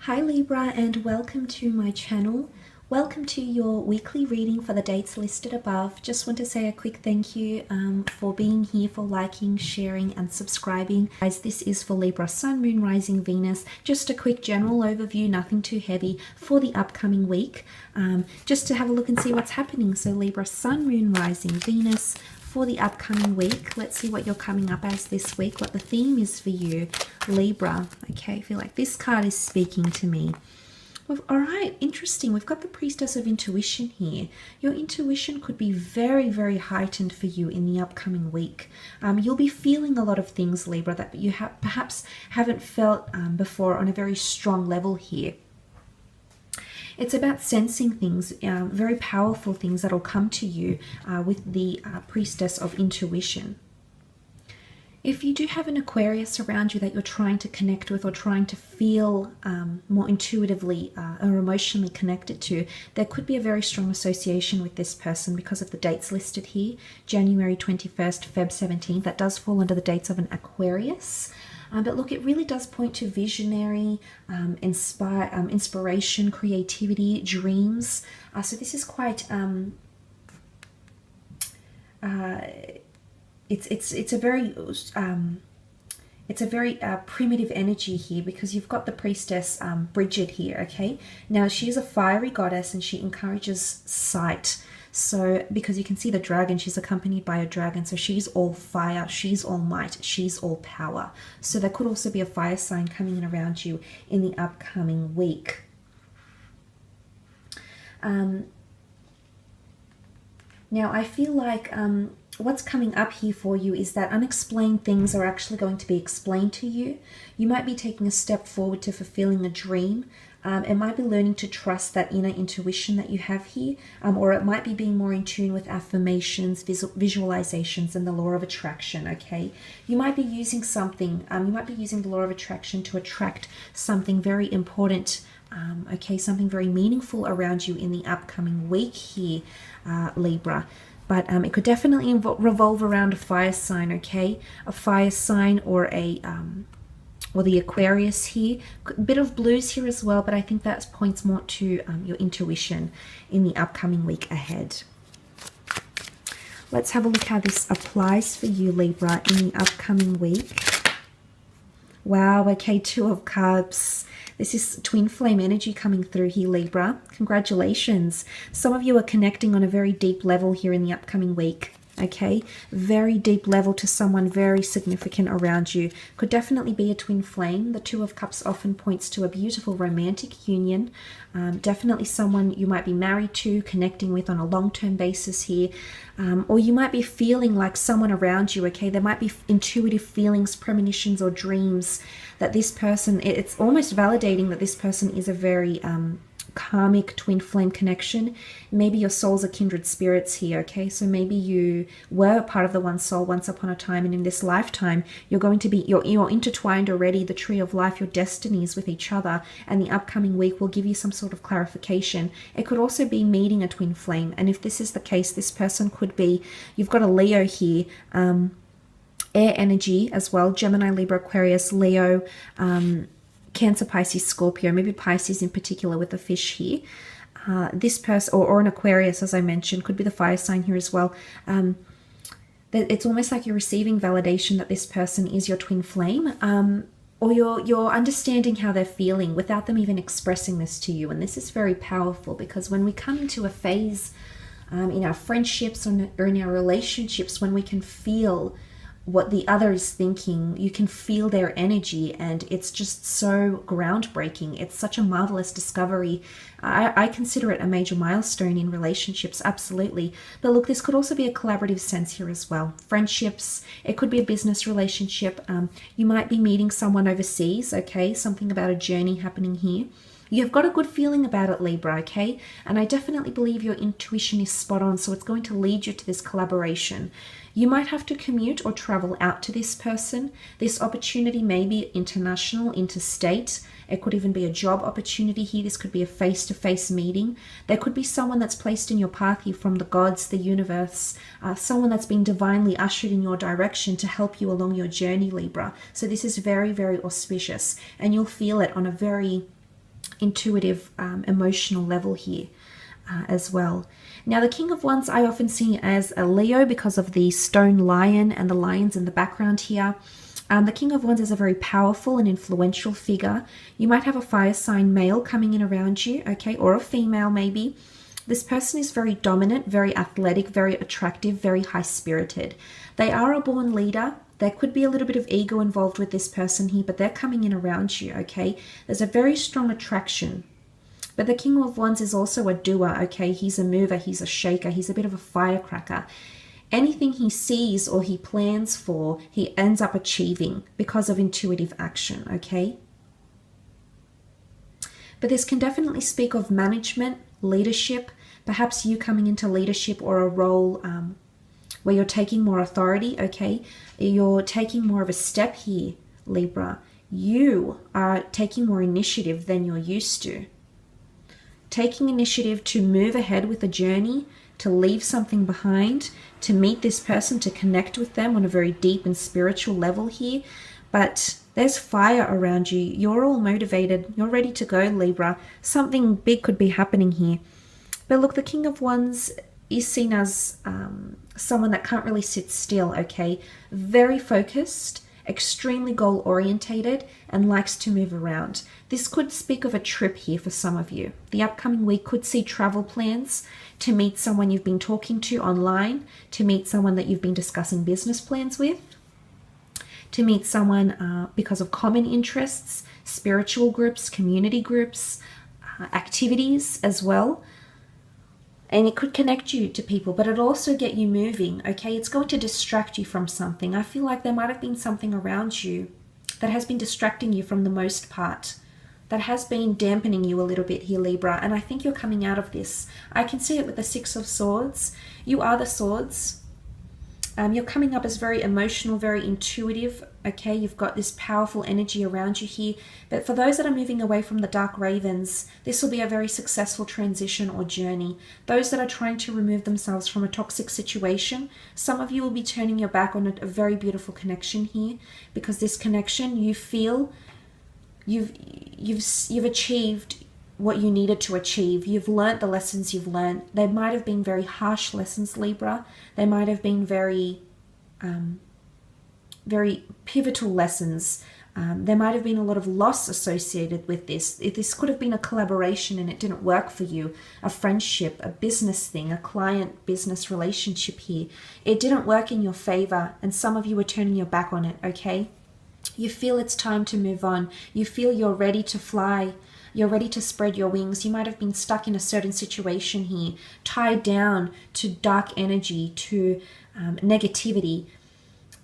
Hi Libra, and welcome to my channel. Welcome to your weekly reading for the dates listed above. Just want to say a quick thank you for being here, for liking, sharing and subscribing. Guys, this is for Libra Sun, Moon, Rising, Venus. Just a quick general overview, nothing too heavy for the upcoming week. Just to have a look and see what's happening. So Libra Sun, Moon, Rising, Venus for the upcoming week. Let's see what you're coming up as this week, what the theme is for you, Libra. Okay, I feel like this card is speaking to me. All right, interesting. We've got the Priestess of Intuition here. Your intuition could be very, very heightened for you in the upcoming week. You'll be feeling a lot of things, Libra, that you perhaps haven't felt before on a very strong level here. It's about sensing things, very powerful things that will come to you with the Priestess of Intuition. If you do have an Aquarius around you that you're trying to connect with or trying to feel more intuitively or emotionally connected to, there could be a very strong association with this person because of the dates listed here. January 21st, Feb 17th, that does fall under the dates of an Aquarius. But look, it really does point to visionary, inspiration, creativity, dreams. So this is quite... It's a very primitive energy here because you've got the Priestess Bridget here. Okay, now she is a fiery goddess and she encourages sight. So because you can see the dragon, she's accompanied by a dragon, so she's all fire, she's all might, she's all power. So there could also be a fire sign coming in around you in the upcoming week. Now I feel like what's coming up here for you is that unexplained things are actually going to be explained to you. You might be taking a step forward to fulfilling a dream. It might be learning to trust that inner intuition that you have here, or it might be being more in tune with affirmations, visualizations, and the law of attraction, okay? You might be using something, you might be using the law of attraction to attract something very important, okay, something very meaningful around you in the upcoming week here, Libra. But it could definitely revolve around a fire sign, okay? A fire sign or or the Aquarius here. A bit of blues here as well, but I think that points more to your intuition in the upcoming week ahead. Let's have a look how this applies for you, Libra, in the upcoming week. Wow, okay, Two of Cups. This is twin flame energy coming through here, Libra. Congratulations. Some of you are connecting on a very deep level here in the upcoming week. Okay, very deep level to someone very significant around you. Could definitely be a twin flame. The Two of Cups often points to a beautiful romantic union. Definitely someone you might be married to, connecting with on a long-term basis here. Or you might be feeling like someone around you, okay? There might be intuitive feelings, premonitions, or dreams that this person, it's almost validating that this person is a very karmic twin flame connection. Maybe your souls are kindred spirits here, okay? So maybe you were part of the one soul once upon a time, and in this lifetime you're going to be, you're intertwined already, the tree of life, your destinies with each other, and the upcoming week will give you some sort of clarification. It could also be meeting a twin flame, and if this is the case, this person could be, you've got a Leo here, air energy as well, Gemini, Libra, Aquarius, Leo, Cancer, Pisces, Scorpio, maybe Pisces in particular with the fish here. This person, or an Aquarius, as I mentioned, could be the fire sign here as well. It's almost like you're receiving validation that this person is your twin flame, or you're understanding how they're feeling without them even expressing this to you. And this is very powerful because when we come into a phase in our friendships or in our relationships, when we can feel what the other is thinking, you can feel their energy, and it's just so groundbreaking. It's such a marvelous discovery. I consider it a major milestone in relationships, absolutely. But look, this could also be a collaborative sense here as well. Friendships, it could be a business relationship. You might be meeting someone overseas, okay? Something about a journey happening here. You've got a good feeling about it, Libra, okay? And I definitely believe your intuition is spot on, so it's going to lead you to this collaboration. You might have to commute or travel out to this person. This opportunity may be international, interstate. It could even be a job opportunity here. This could be a face-to-face meeting. There could be someone that's placed in your path here from the gods, the universe, someone that's been divinely ushered in your direction to help you along your journey, Libra. So this is very, very auspicious, and you'll feel it on a very intuitive, emotional level here as well. Now, the King of Wands I often see as a Leo because of the stone lion and the lions in the background here. The King of Wands is a very powerful and influential figure. You might have a fire sign male coming in around you, okay, or a female maybe. This person is very dominant, very athletic, very attractive, very high-spirited. They are a born leader. There could be a little bit of ego involved with this person here, but they're coming in around you, okay? There's a very strong attraction. But the King of Wands is also a doer, okay? He's a mover, he's a shaker, he's a bit of a firecracker. Anything he sees or he plans for, he ends up achieving because of intuitive action, okay? But this can definitely speak of management, leadership, perhaps you coming into leadership or a role where you're taking more authority, okay? You're taking more of a step here, Libra. You are taking more initiative than you're used to. Taking initiative to move ahead with a journey, to leave something behind, to meet this person, to connect with them on a very deep and spiritual level here. But there's fire around you. You're all motivated. You're ready to go, Libra. Something big could be happening here. But look, the King of Wands is seen as someone that can't really sit still, okay? Very focused, extremely goal-orientated, and likes to move around. This could speak of a trip here for some of you. The upcoming week could see travel plans, to meet someone you've been talking to online, to meet someone that you've been discussing business plans with, to meet someone because of common interests, spiritual groups, community groups, activities as well. And it could connect you to people, but it'll also get you moving, okay? It's going to distract you from something. I feel like there might have been something around you that has been distracting you from the most part, that has been dampening you a little bit here, Libra, and I think you're coming out of this. I can see it with the Six of Swords. You are the swords. You're coming up as very emotional, very intuitive, okay? You've got this powerful energy around you here. But for those that are moving away from the Dark Ravens, this will be a very successful transition or journey. Those that are trying to remove themselves from a toxic situation, some of you will be turning your back on a very beautiful connection here, because this connection, you feel you've achieved what you needed to achieve. You've learnt the lessons you've learnt. They might have been very harsh lessons, Libra. They might have been very pivotal lessons. There might have been a lot of loss associated with this. This could have been a collaboration and it didn't work for you. A friendship, a business thing, a client-business relationship here. It didn't work in your favor, and some of you are turning your back on it, okay? You feel it's time to move on. You feel you're ready to fly. You're ready to spread your wings. You might have been stuck in a certain situation here, tied down to dark energy, to negativity,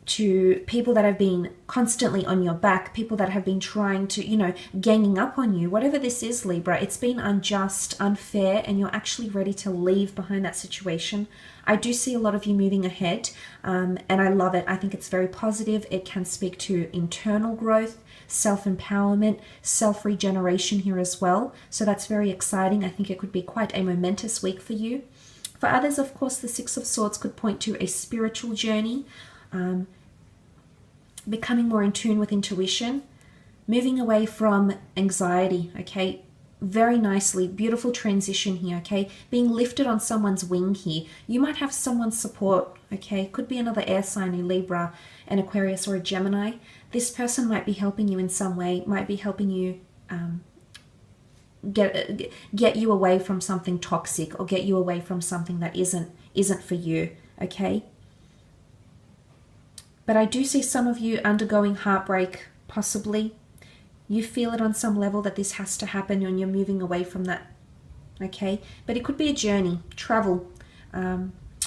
to people that have been constantly on your back, people that have been trying to, ganging up on you. Whatever this is, Libra, it's been unjust, unfair, and you're actually ready to leave behind that situation. I do see a lot of you moving ahead, and I love it. I think it's very positive. It can speak to internal growth, self-empowerment, self-regeneration here as well. So that's very exciting. I think it could be quite a momentous week for you. For others, of course, the Six of Swords could point to a spiritual journey, becoming more in tune with intuition, moving away from anxiety, okay? Very nicely, beautiful transition here, okay? Being lifted on someone's wing here. You might have someone's support, okay? Could be another air sign, a Libra, an Aquarius, or a Gemini. This person might be helping you in some way, might be helping you get you away from something toxic, or get you away from something that isn't for you, okay? But I do see some of you undergoing heartbreak, possibly. You feel it on some level that this has to happen and you're moving away from that, okay? But it could be a journey, travel,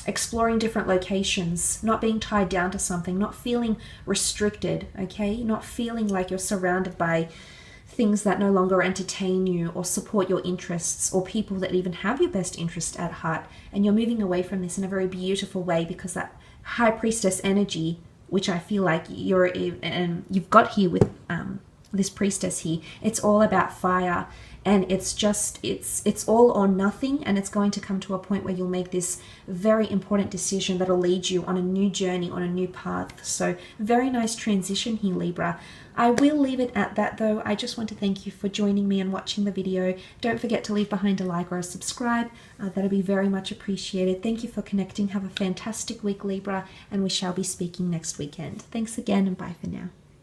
exploring different locations, not being tied down to something, not feeling restricted, okay? Not feeling like you're surrounded by things that no longer entertain you or support your interests, or people that even have your best interest at heart. And you're moving away from this in a very beautiful way, because that High Priestess energy, which I feel like you've got here with this priestess here, it's all about fire. And it's just, it's all or nothing, and it's going to come to a point where you'll make this very important decision that'll lead you on a new journey, on a new path. So very nice transition here, Libra. I will leave it at that though. I just want to thank you for joining me and watching the video. Don't forget to leave behind a like or a subscribe. That'll be very much appreciated. Thank you for connecting. Have a fantastic week, Libra, and we shall be speaking next weekend. Thanks again, and bye for now.